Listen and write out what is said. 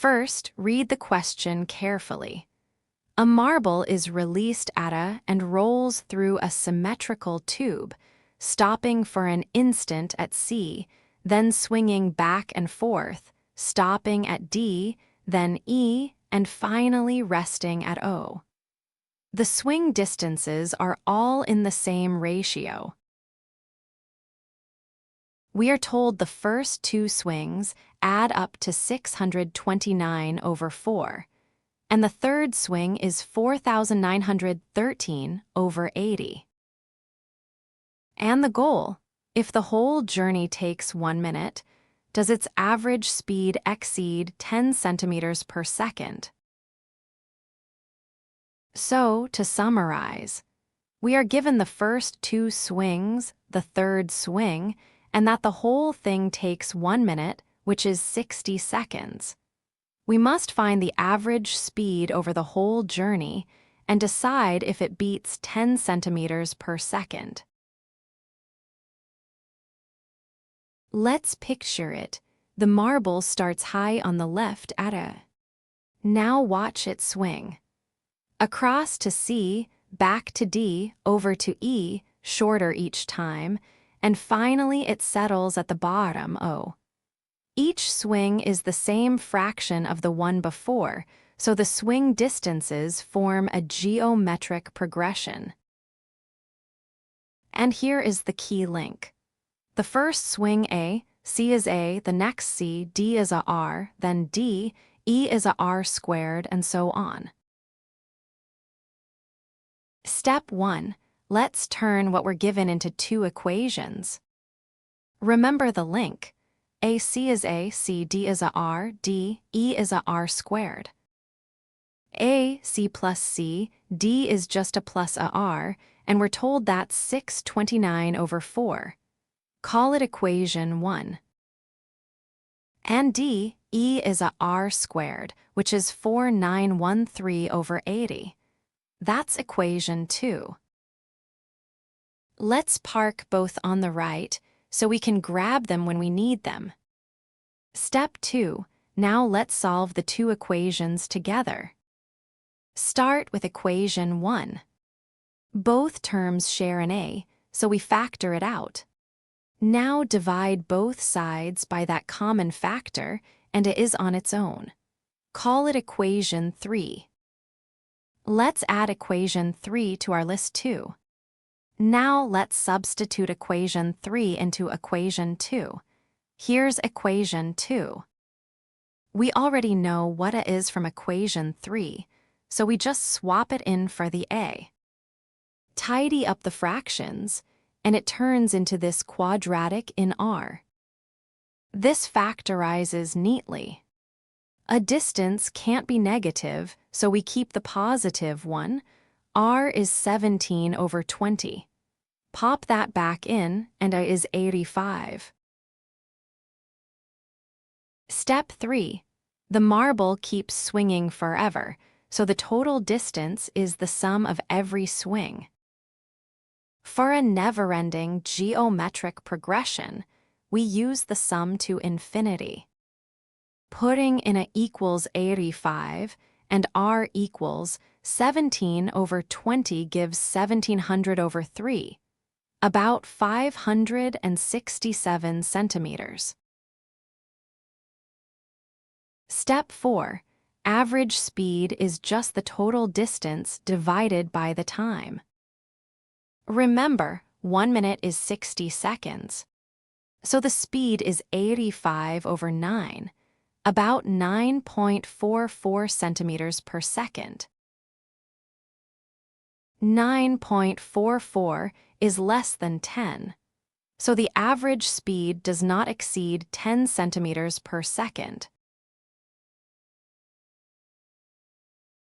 First, read the question carefully. A marble is released at a and rolls through a symmetrical tube, stopping for an instant at C, then swinging back and forth, stopping at D, then E, and finally resting at O. The swing distances are all in the same ratio. We are told the first two swings add up to 629/4, and the third swing is 4,913/80. And the goal: if the whole journey takes 1 minute, does its average speed exceed 10 centimeters per second? So, to summarize, we are given the first two swings, the third swing, and that the whole thing takes 1 minute, which is 60 seconds. We must find the average speed over the whole journey and decide if it beats 10 centimeters per second. Let's picture it. The marble starts high on the left at a. Now watch it swing. Across to C, back to D, over to E, shorter each time, and finally it settles at the bottom O. Each swing is the same fraction of the one before, so the swing distances form a geometric progression. And here is the key link. The first swing A, C is A, the next C, D is a R, then D, E is a R squared, and so on. Step 1. Let's turn what we're given into two equations. Remember the link. AC is A, C, D is a R, D, E is a R squared. A, C plus C, D is just a plus a R, and we're told that's 629/4. Call it equation 1. And D, E is a R squared, which is 4913/80. That's equation 2. Let's park both on the right so we can grab them when we need them. Step 2. Now let's solve the two equations together. Start with equation 1. Both terms share an A, so we factor it out. Now divide both sides by that common factor, and it is on its own. Call it equation 3. Let's add equation 3 to our list too. Now let's substitute equation 3 into equation 2. Here's equation 2. We already know what it is from equation 3, so we just swap it in for the A. Tidy up the fractions, and it turns into this quadratic in R. This factorizes neatly. A distance can't be negative, so we keep the positive one. R is 17/20. Pop that back in, and it is 85. Step 3. The marble keeps swinging forever, so the total distance is the sum of every swing. For a never-ending geometric progression, we use the sum to infinity. Putting in a equals 85 and R equals 17/20 gives 1700/3, about 567 centimeters. Step 4. Average speed is just the total distance divided by the time. Remember, 1 minute is 60 seconds. So the speed is 85/9, about 9.44 centimeters per second. 9.44 is less than 10, so the average speed does not exceed 10 centimeters per second.